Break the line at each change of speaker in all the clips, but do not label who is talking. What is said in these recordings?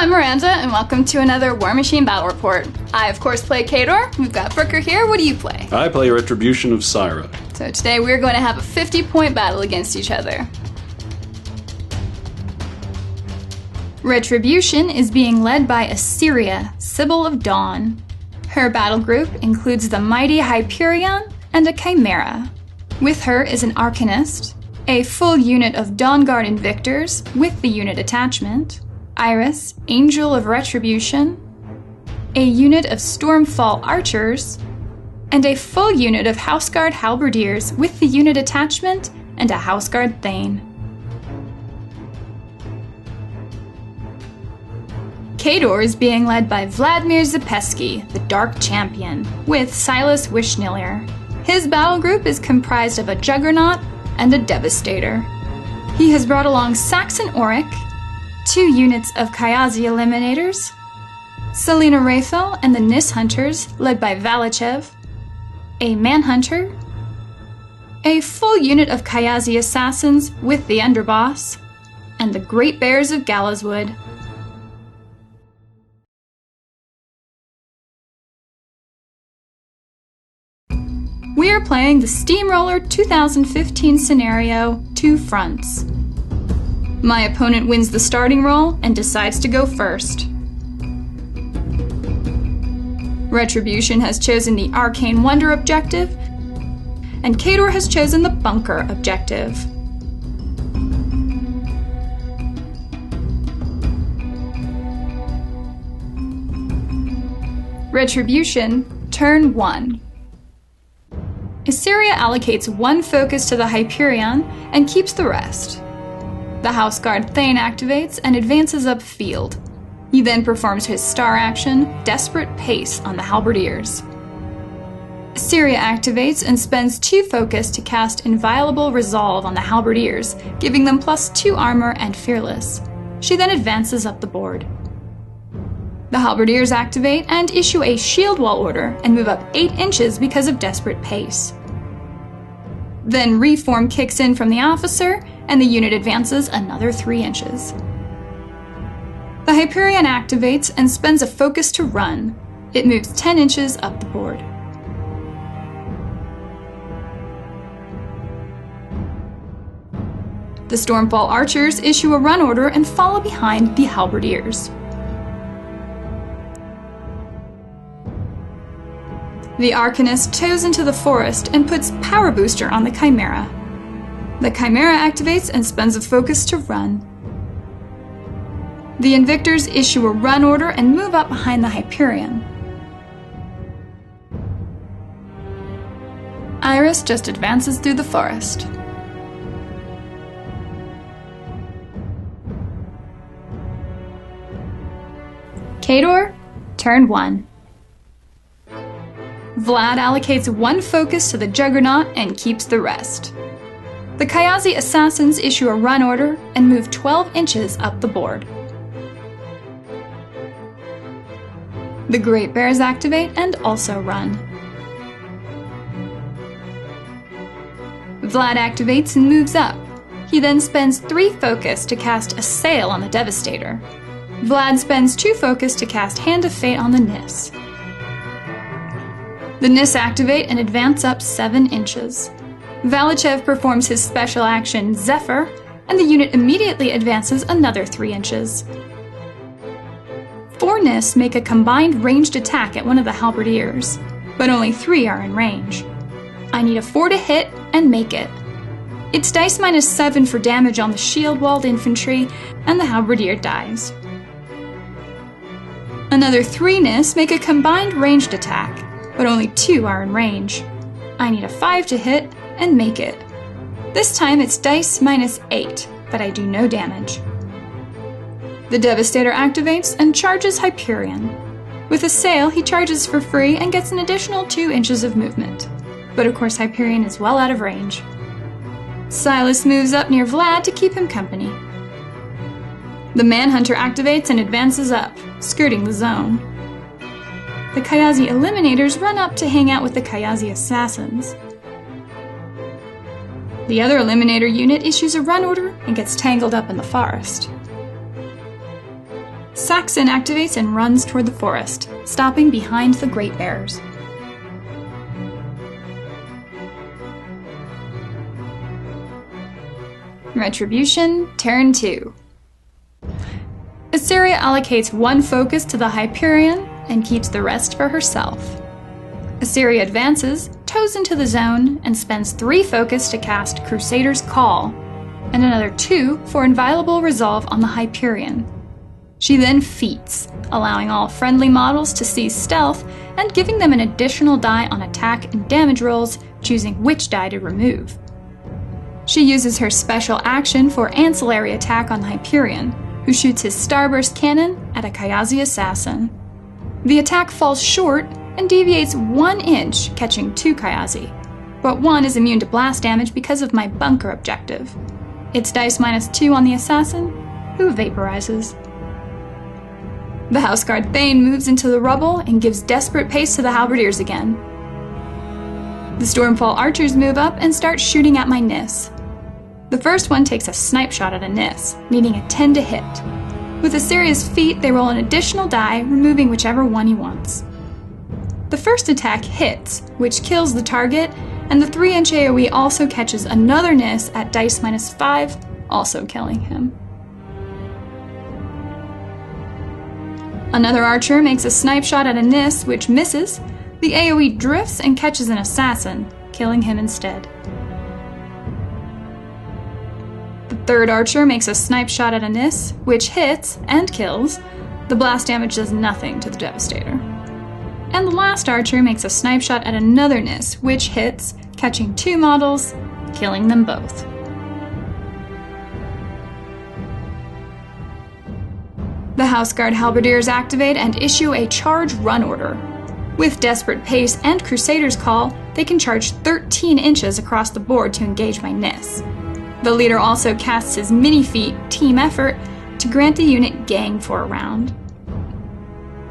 I'm Miranda, and welcome to another Warmachine Battle Report. I, of course, play Khador. We've got Brooker here. What do you play?
I play Retribution of Syra.
So today we're going to have a 50-point battle against each other. Retribution is being led by Issyria, Sibyl of Dawn. Her battle group includes the mighty Hyperion and a Chimera. With her is an Arcanist, a full unit of Dawnguard Invictors with the unit attachment, Iris, Angel of Retribution, a unit of Stormfall Archers, and a full unit of Houseguard Halberdiers with the unit attachment and a Houseguard Thane. Khador is being led by Vladimir Zapeski, the Dark Champion, with Silas Wishnilier. His battle group is comprised of a Juggernaut and a Devastator. He has brought along Saxon Auric, 2 units of Kyazi Eliminators, Selena Raphael and the Nis Hunters led by Valachev, a Manhunter, a full unit of Kyazi Assassins with the Underboss, and the Great Bears of Gallowswood. We are playing the Steamroller 2015 scenario, 2 fronts. My opponent wins the starting roll and decides to go first. Retribution has chosen the Arcane Wonder objective, and Khador has chosen the Bunker objective. Retribution, turn 1. Issyria allocates 1 focus to the Hyperion and keeps the rest. The Houseguard Thane activates and advances upfield. He then performs his star action, Desperate Pace, on the Halberdiers. Issyria activates and spends 2 focus to cast Inviolable Resolve on the Halberdiers, giving them +2 armor and Fearless. She then advances up the board. The Halberdiers activate and issue a Shield Wall order and move up 8 inches because of Desperate Pace. Then Reform kicks in from the officer, and the unit advances another 3 inches. The Hyperion activates and spends a focus to run. It moves 10 inches up the board. The Stormfall Archers issue a run order and follow behind the Halberdiers. The Arcanist tows into the forest and puts Power Booster on the Chimera. The Chimera activates and spends a focus to run. The Invictors issue a run order and move up behind the Hyperion. Iris just advances through the forest. Khador, turn 1. Vlad allocates 1 focus to the Juggernaut and keeps the rest. The Kyazi Assassins issue a run order and move 12 inches up the board. The Great Bears activate and also run. Vlad activates and moves up. He then spends 3 focus to cast Assail on the Devastator. Vlad spends 2 focus to cast Hand of Fate on the Nis. The Nis activate and advance up 7 inches. Valachev performs his special action, Zephyr, and the unit immediately advances another 3 inches. 4 Nis make a combined ranged attack at one of the Halberdiers, but only 3 are in range. I need a 4 to hit and make it. It's dice -7 for damage on the shield-walled infantry, and the Halberdier dies. Another 3 Nis make a combined ranged attack, but only 2 are in range. I need a 5 to hit and make it. This time it's dice -8, but I do no damage. The Devastator activates and charges Hyperion. With Assail, he charges for free and gets an additional 2 inches of movement. But of course Hyperion is well out of range. Silas moves up near Vlad to keep him company. The Manhunter activates and advances up, skirting the zone. The Kyazi Eliminators run up to hang out with the Kyazi Assassins. The other Eliminator unit issues a run order and gets tangled up in the forest. Saxon activates and runs toward the forest, stopping behind the Great Bears. Retribution, turn 2. Issyria allocates 1 focus to the Hyperion and keeps the rest for herself. Issyria advances, toes into the zone, and spends 3 focus to cast Crusader's Call, and another 2 for Inviolable Resolve on the Hyperion. She then feats, allowing all friendly models to seize stealth and giving them an additional die on attack and damage rolls, choosing which die to remove. She uses her special action for ancillary attack on the Hyperion, who shoots his Starburst cannon at a Kayazi assassin. The attack falls short and deviates 1 inch, catching 2 Kayazi, but 1 is immune to blast damage because of my bunker objective. It's dice -2 on the assassin, who vaporizes. The Houseguard Thane moves into the rubble and gives desperate pace to the Halberdiers again. The Stormfall archers move up and start shooting at my Nis. The first one takes a snipe shot at a Nis, needing a 10 to hit. With Issyria's feat, they roll an additional die, removing whichever one he wants. The first attack hits, which kills the target, and the 3-inch AoE also catches another Nis at dice -5, also killing him. Another archer makes a snipe shot at a Nis, which misses. The AoE drifts and catches an assassin, killing him instead. The third archer makes a snipe shot at a Nis, which hits and kills. The blast damage does nothing to the Devastator. And the last archer makes a snipe shot at another Nis, which hits, catching 2 models, killing them both. The Houseguard Halberdiers activate and issue a charge run order. With Desperate Pace and Crusader's Call, they can charge 13 inches across the board to engage my Nis. The leader also casts his mini-feat, Team Effort, to grant the unit gang for a round.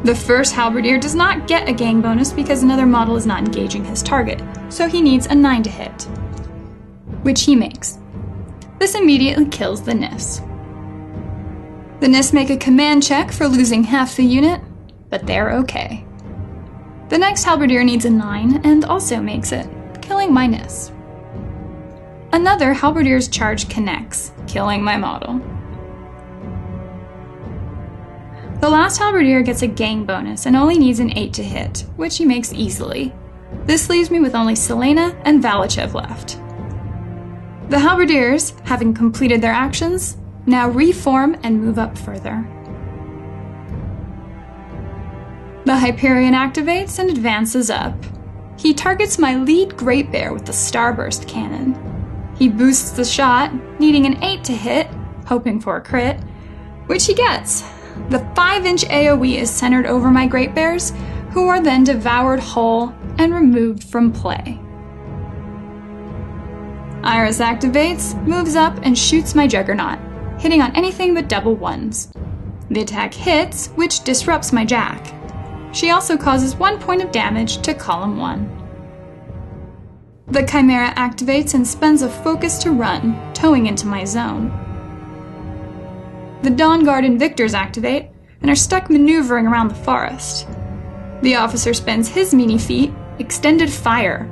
The first Halberdier does not get a gang bonus because another model is not engaging his target, so he needs a 9 to hit, which he makes. This immediately kills the Nis. The Nis make a command check for losing half the unit, but they're okay. The next Halberdier needs a 9 and also makes it, killing my Nis. Another Halberdier's charge connects, killing my model. The last Halberdier gets a gang bonus and only needs an 8 to hit, which he makes easily. This leaves me with only Selena and Valachev left. The Halberdiers, having completed their actions, now reform and move up further. The Hyperion activates and advances up. He targets my lead Great Bear with the Starburst cannon. He boosts the shot, needing an 8 to hit, hoping for a crit, which he gets. The 5-inch AoE is centered over my Great Bears, who are then devoured whole and removed from play. Iris activates, moves up, and shoots my Juggernaut, hitting on anything but double 1s. The attack hits, which disrupts my Jack. She also causes 1 point of damage to column 1. The Chimera activates and spends a focus to run, towing into my zone. The Dawn Guard and Victors activate and are stuck maneuvering around the forest. The officer spends his mini-feat, Extended Fire.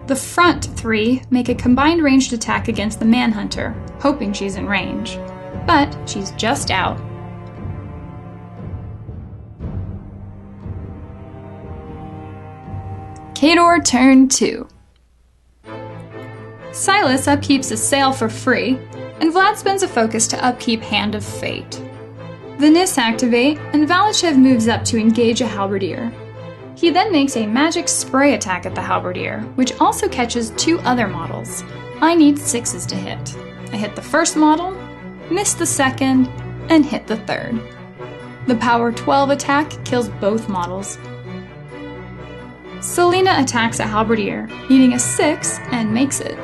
The front 3 make a combined ranged attack against the Manhunter, hoping she's in range. But she's just out. Khador, turn 2. Silas upkeeps a sail for free, and Vlad spends a focus to upkeep Hand of Fate. The Nis activate, and Valachev moves up to engage a Halberdier. He then makes a magic spray attack at the Halberdier, which also catches 2 other models. I need 6s to hit. I hit the first model, miss the second, and hit the third. The Power 12 attack kills both models. Selena attacks a Halberdier, needing a 6, and makes it.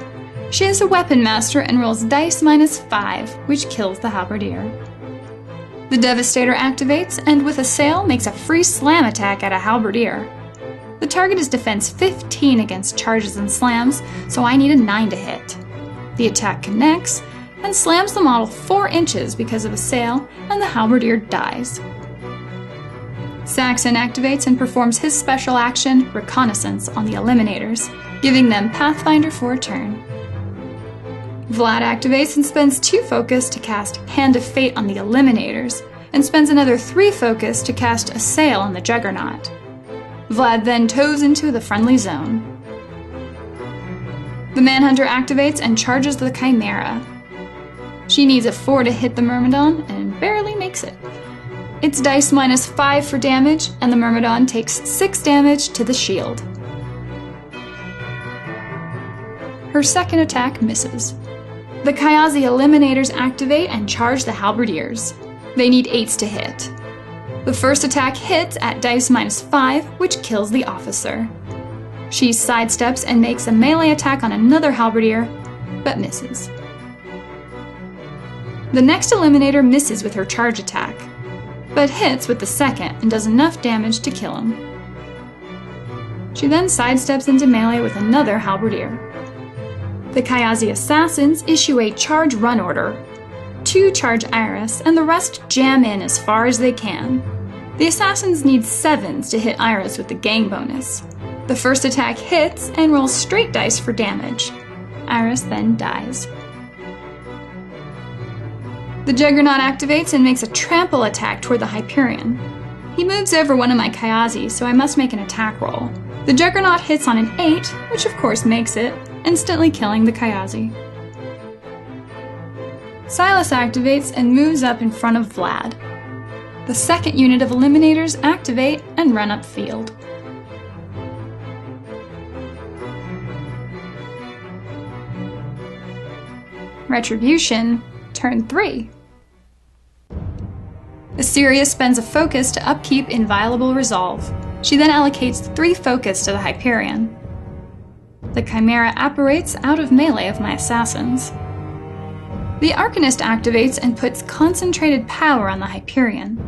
She is a Weapon Master and rolls dice -5, which kills the Halberdier. The Devastator activates, and with a sail makes a free slam attack at a Halberdier. The target is defense 15 against charges and slams, so I need a 9 to hit. The attack connects, and slams the model 4 inches because of a sail, and the halberdier dies. Saxon activates and performs his special action, Reconnaissance, on the Eliminators, giving them Pathfinder for a turn. Vlad activates and spends 2 focus to cast Hand of Fate on the Eliminators, and spends another 3 focus to cast a sail on the Juggernaut. Vlad then tows into the friendly zone. The Manhunter activates and charges the Chimera. She needs a 4 to hit the Myrmidon and barely makes it. It's dice -5 for damage, and the Myrmidon takes 6 damage to the shield. Her second attack misses. The Kyazi Eliminators activate and charge the Halberdiers. They need 8s to hit. The first attack hits at dice -5, which kills the officer. She sidesteps and makes a melee attack on another Halberdier, but misses. The next Eliminator misses with her charge attack, but hits with the second and does enough damage to kill him. She then sidesteps into melee with another Halberdier. The Kyazi Assassins issue a charge run order. 2 charge Iris, and the rest jam in as far as they can. The Assassins need 7s to hit Iris with the gang bonus. The first attack hits and rolls straight dice for damage. Iris then dies. The Juggernaut activates and makes a trample attack toward the Hyperion. He moves over one of my Kyazi, so I must make an attack roll. The Juggernaut hits on an 8, which of course makes it, instantly killing the Kyazi. Silas activates and moves up in front of Vlad. The second unit of Eliminators activate and run upfield. Retribution, turn 3. Issyria spends a focus to upkeep Inviolable Resolve. She then allocates 3 focus to the Hyperion. The Chimera apparates out of melee of my assassins. The Arcanist activates and puts concentrated power on the Hyperion.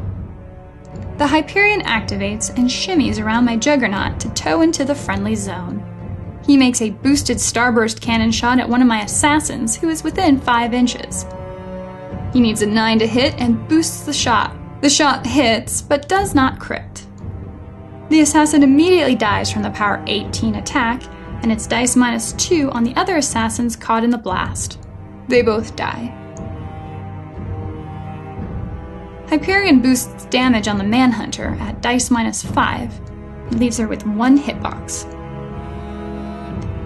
The Hyperion activates and shimmies around my Juggernaut to tow into the friendly zone. He makes a boosted starburst cannon shot at one of my assassins who is within 5 inches. He needs a 9 to hit and boosts the shot. The shot hits, but does not crit. The assassin immediately dies from the power 18 attack, and it's dice -2 on the other assassins caught in the blast. They both die. Hyperion boosts damage on the Manhunter at dice -5, and leaves her with 1 hitbox.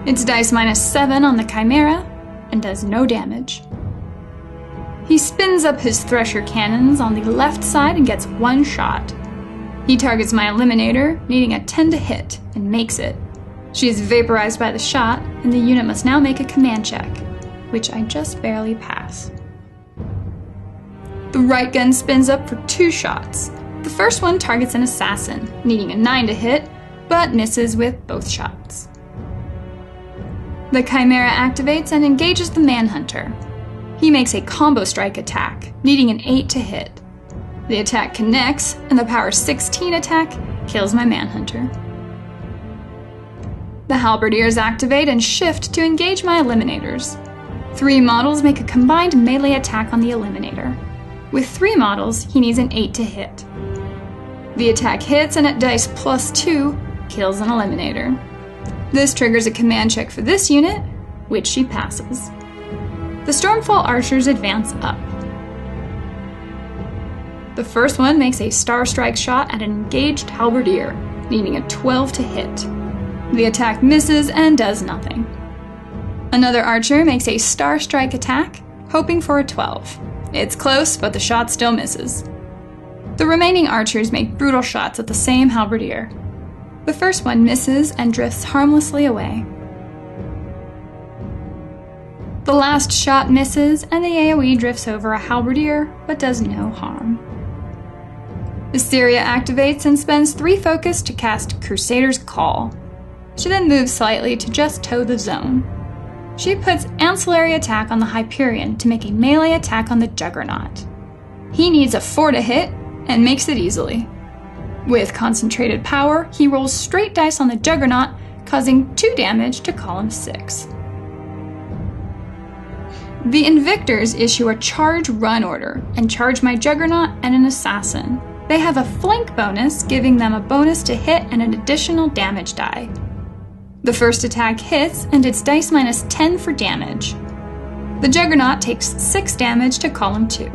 It's dice -7 on the Chimera, and does no damage. He spins up his Thresher cannons on the left side and gets 1 shot. He targets my Eliminator, needing a 10 to hit, and makes it. She is vaporized by the shot, and the unit must now make a command check, which I just barely pass. The right gun spins up for 2 shots. The first one targets an assassin, needing a 9 to hit, but misses with both shots. The Chimera activates and engages the Manhunter. He makes a combo strike attack, needing an 8 to hit. The attack connects, and the power 16 attack kills my Manhunter. The Halberdiers activate and shift to engage my Eliminators. 3 models make a combined melee attack on the Eliminator. With 3 models, he needs an 8 to hit. The attack hits, and at dice +2, kills an Eliminator. This triggers a command check for this unit, which she passes. The Stormfall archers advance up. The first one makes a Star Strike shot at an engaged Halberdier, needing a 12 to hit. The attack misses and does nothing. Another archer makes a Star Strike attack, hoping for a 12. It's close, but the shot still misses. The remaining archers make brutal shots at the same Halberdier. The first one misses and drifts harmlessly away. The last shot misses, and the AoE drifts over a Halberdier, but does no harm. Issyria activates and spends 3 focus to cast Crusader's Call. She then moves slightly to just toe the zone. She puts Ancillary Attack on the Hyperion to make a melee attack on the Juggernaut. He needs a 4 to hit, and makes it easily. With concentrated power, he rolls straight dice on the Juggernaut, causing 2 damage to column 6. The Invictors issue a charge run order and charge my Juggernaut and an Assassin. They have a flank bonus, giving them a bonus to hit and an additional damage die. The first attack hits, and it's dice minus 10 for damage. The Juggernaut takes 6 damage to column 2.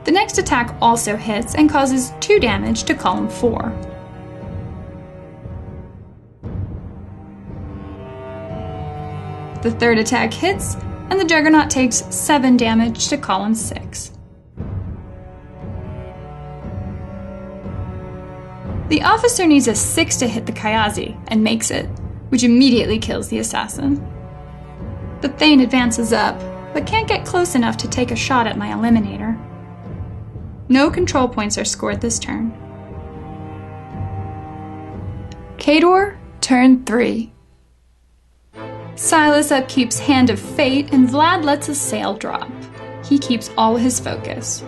The next attack also hits and causes 2 damage to column 4. The third attack hits, and the Juggernaut takes 7 damage to column 6. The Officer needs a 6 to hit the Kayazi, and makes it, which immediately kills the Assassin. The Thane advances up, but can't get close enough to take a shot at my Eliminator. No control points are scored this turn. Khador, turn 3. Silas upkeeps Hand of Fate, and Vlad lets a sail drop. He keeps all his focus.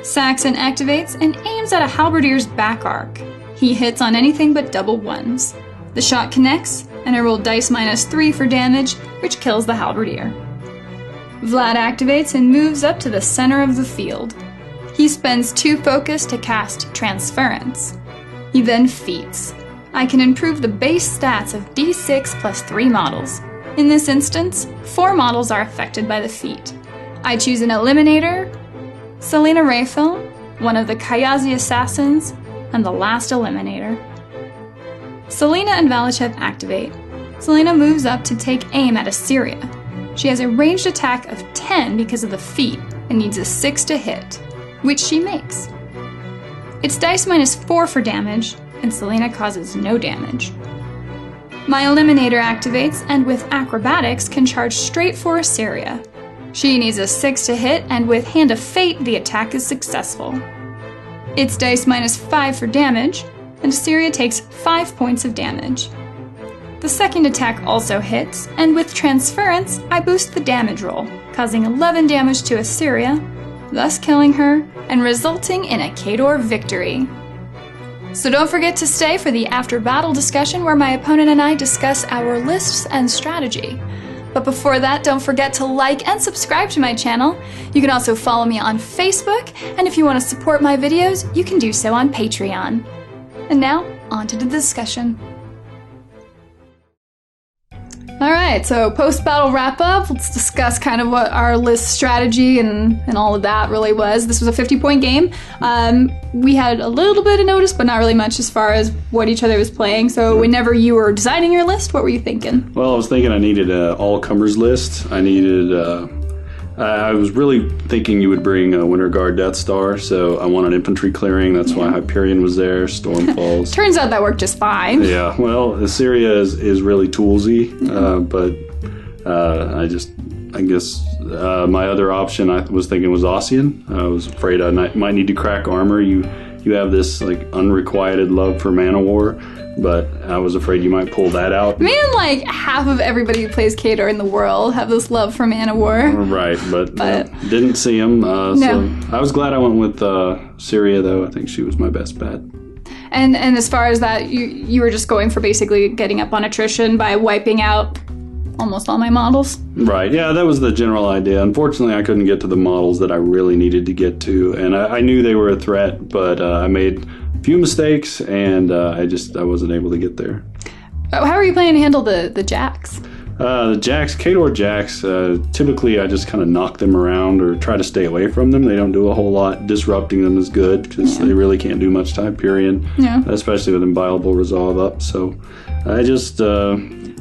Saxon activates and aims at a halberdier's back arc. He hits on anything but double 1s. The shot connects, and I roll dice minus 3 for damage, which kills the halberdier. Vlad activates and moves up to the center of the field. He spends 2 focus to cast Transference. He then feats. I can improve the base stats of D6 plus 3 models. In this instance, 4 models are affected by the feat. I choose an Eliminator, Selena Raphael, one of the Kayazi Assassins, and the last Eliminator. Selena and Valachev activate. Selena moves up to take aim at Issyria. She has a ranged attack of 10 because of the feat and needs a 6 to hit, which she makes. It's dice minus 4 for damage, and Selena causes no damage. My Eliminator activates and with Acrobatics can charge straight for Issyria. She needs a 6 to hit, and with Hand of Fate the attack is successful. It's dice minus 5 for damage, and Issyria takes 5 points of damage. The second attack also hits, and with Transference I boost the damage roll, causing 11 damage to Issyria, thus killing her and resulting in a Khador victory. So don't forget to stay for the after-battle discussion where my opponent and I discuss our lists and strategy. But before that, don't forget to like and subscribe to my channel. You can also follow me on Facebook, and if you want to support my videos, you can do so on Patreon. And now, on to the discussion. Alright, so post-battle wrap-up, let's discuss kind of what our list strategy and all of that really was. This was a 50-point game. We had a little bit of notice, but not really much as far as what each other was playing. So whenever you were designing your list, what were you thinking?
Well, I was thinking I needed an all-comers list. I was really thinking you would bring a Winter Guard Death Star, so I wanted infantry clearing. That's why Hyperion was there, Storm Falls.
Turns out that worked just fine.
Yeah, well, Issyria is really toolsy, but I guess my other option I was thinking was Ossian. I was afraid I might need to crack armor. You have this like unrequited love for Mana War, but I was afraid you might pull that out.
Man, like half of everybody who plays Khador in the world have this love for Mana War.
Right, but didn't see him.
No.
So I was glad I went with Issyria, though. I think she was my best bet.
And as far as that, you were just going for basically getting up on attrition by wiping out almost all my models?
Right, yeah, that was the general idea. Unfortunately, I couldn't get to the models that I really needed to get to, and I knew they were a threat, but I made a few mistakes, and I wasn't able to get there.
How are you planning to handle the Jacks?
The Jacks, Khador Jacks, typically I just kind of knock them around or try to stay away from them. They don't do a whole lot. Disrupting them is good because they really can't do much to Hyperion, especially with Inviolable Resolve up. So I just...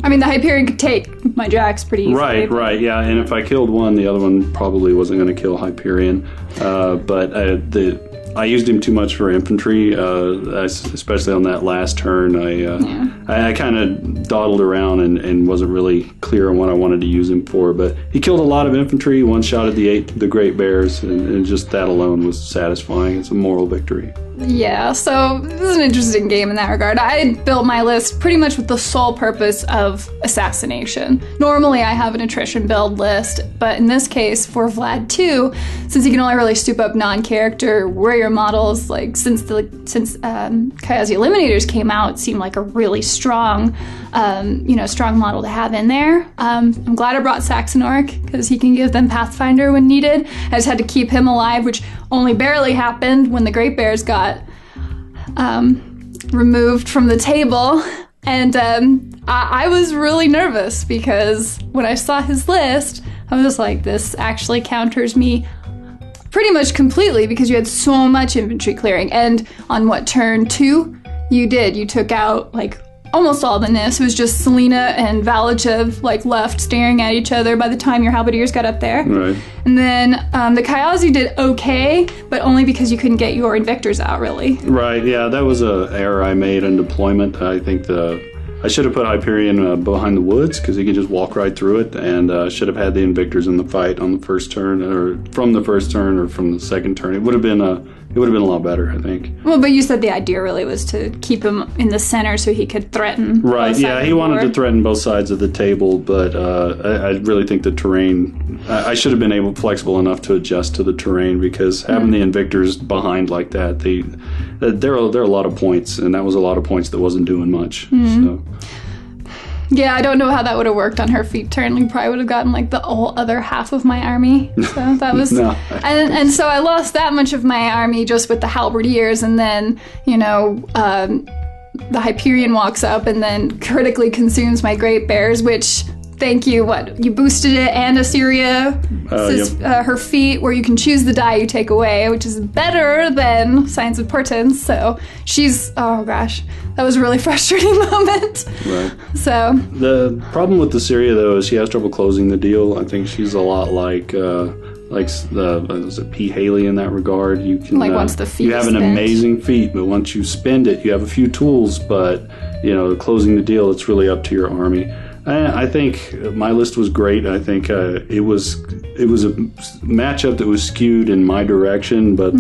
I mean, the Hyperion could take my Jacks pretty easily. Right,
yeah. And if I killed one, the other one probably wasn't going to kill Hyperion. But I used him too much for infantry, especially on that last turn. I kind of dawdled around and wasn't really clear on what I wanted to use him for. But he killed a lot of infantry, one-shotted the Great Bears, and just that alone was satisfying. It's a moral victory.
Yeah, so this is an interesting game in that regard. I built my list pretty much with the sole purpose of assassination. Normally I have an attrition build list, but in this case, for Vlad 2, since you can only really soup up non-character warrior models, like since Kyazi Eliminators came out, it seemed like a really strong, strong model to have in there. I'm glad I brought Saxonork, because he can give them Pathfinder when needed. I just had to keep him alive, which only barely happened when the Great Bears got removed from the table. And I was really nervous, because when I saw his list, I was just like, this actually counters me pretty much completely, because you had so much infantry clearing. And on what, turn 2? You took out, like, almost all the NIS. It was just Selena and Valachev, like, left staring at each other by the time your halberdiers got up there. Right. And then the Kyazi did okay, but only because you couldn't get your Invictors out, really. Right, yeah, that was an error I made in deployment. I think I should have put Hyperion behind the woods, because he could just walk right through it, and should have had the Invictors in the fight on the first turn, or from the first turn, or from the second turn. It would have been a lot better, I think. Well, but you said the idea really was to keep him in the center so he could threaten. Right, yeah, he wanted to threaten both sides of the table, but I really think the terrain, I should have been flexible enough to adjust to the terrain, because having the Invictors behind like that, there are a lot of points, and that was a lot of points that wasn't doing much. So. Yeah, I don't know how that would have worked on her feet turn. We probably would have gotten like the whole other half of my army. So that was no. And so I lost that much of my army just with the halberdiers, and then, the Hyperion walks up and then critically consumes my Great Bears, which, thank you, you boosted it, and Issyria, her feat, where you can choose the die you take away, which is better than Signs of Portents. So she's, oh gosh, that was a really frustrating moment. Right. So the problem with Issyria, though, is she has trouble closing the deal. I think she's a lot like was it P. Haley in that regard. You can once the feat you have an amazing feat, but once you spend it, you have a few tools, but closing the deal, it's really up to your army. I think my list was great. I think it was a matchup that was skewed in my direction, but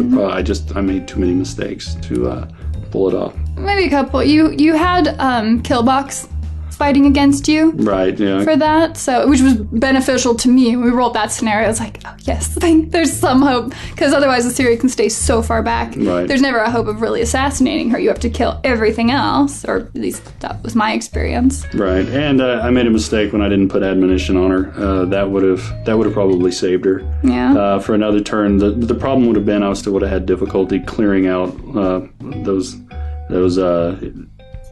I made too many mistakes to pull it off. Maybe a couple. You had Killbox fighting against you, right? Yeah, for that, which was beneficial to me. When we rolled that scenario, I was like, oh yes, there's some hope, because otherwise Issyria can stay so far back. Right. There's never a hope of really assassinating her. You have to kill everything else, or at least that was my experience. Right, and I made a mistake when I didn't put admonition on her. That would have probably saved her. Yeah. For another turn, the problem would have been I still would have had difficulty clearing out those.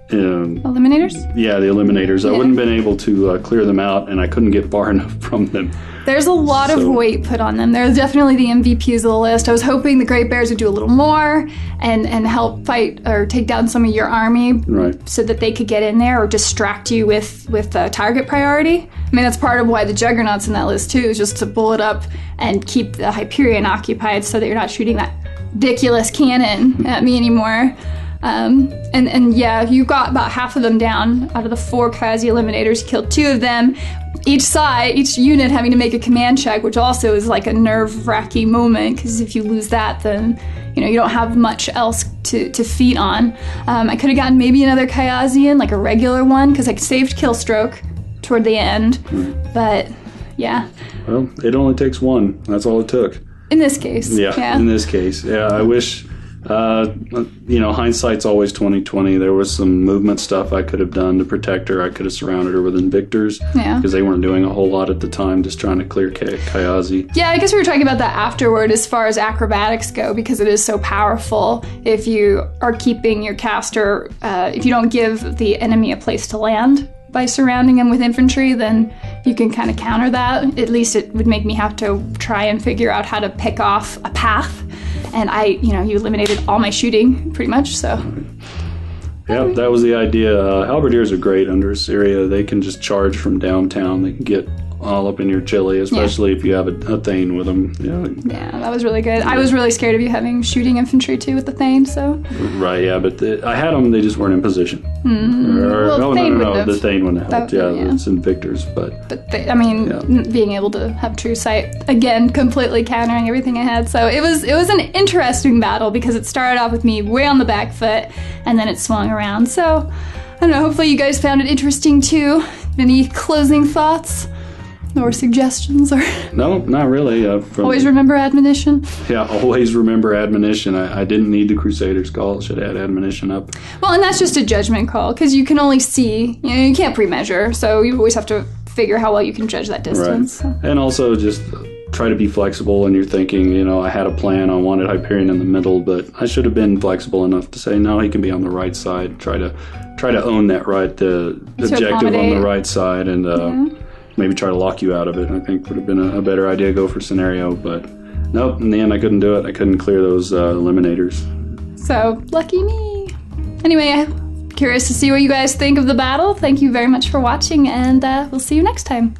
Eliminators? Yeah, the Eliminators. Yeah. I wouldn't have been able to clear them out, and I couldn't get far enough from them. There's a lot of weight put on them. They're definitely the MVPs of the list. I was hoping the Great Bears would do a little more and help fight or take down some of your army, right, so that they could get in there or distract you with target priority. I mean, that's part of why the Juggernaut's in that list too, is just to pull it up and keep the Hyperion occupied so that you're not shooting that ridiculous cannon at me anymore. And yeah, you got about half of them down out of the 4 Kyazi Eliminators. You killed 2 of them. Each unit having to make a command check, which also is like a nerve-wracking moment, because if you lose that, then you don't have much else to feed on. I could have gotten maybe another Kyazian, like a regular one, because I saved Killstroke toward the end. But yeah. Well, it only takes one. That's all it took. In this case. Yeah. In this case. Yeah, I wish. Hindsight's always 20/20. There was some movement stuff I could have done to protect her. I could have surrounded her with Invictors, because they weren't doing a whole lot at the time, just trying to clear Kyazi. Yeah, I guess we were talking about that afterward as far as acrobatics go, because it is so powerful. If you are keeping your caster, if you don't give the enemy a place to land by surrounding him with infantry, then you can kind of counter that. At least it would make me have to try and figure out how to pick off a path. And you eliminated all my shooting, pretty much, so. Yeah, that was the idea. Halberdiers are great under Issyria. They can just charge from downtown. They can get
all up in your chili, especially if you have a Thane with them.
Yeah, that was really good. I was really scared of you having shooting infantry too with the Thane, so.
Right, yeah, but I had them, they just weren't in position.
Well,
the Thane wouldn't have helped. It's Invictors, but
being able to have true sight, again, completely countering everything I had. So it was an interesting battle because it started off with me way on the back foot, and then it swung around. So, I don't know, hopefully you guys found it interesting too. Any closing thoughts? Or suggestions? Or
No, not really.
Always remember admonition?
Yeah, always remember admonition. I didn't need the Crusaders call. Should have had admonition up.
Well, and that's just a judgment call, because you can only see, you can't pre-measure, so you always have to figure how well you can judge that distance.
Right. And also just try to be flexible in your thinking. I had a plan. I wanted Hyperion in the middle, but I should have been flexible enough to say, no, he can be on the right side. Try to own that objective on the right side, and maybe try to lock you out of it. I think would have been a better idea to go for scenario, but nope, in the end I couldn't do it. I couldn't clear those eliminators. So, lucky me. Anyway, I'm curious to see what you guys think of the battle. Thank you very much for watching, and we'll see you next time.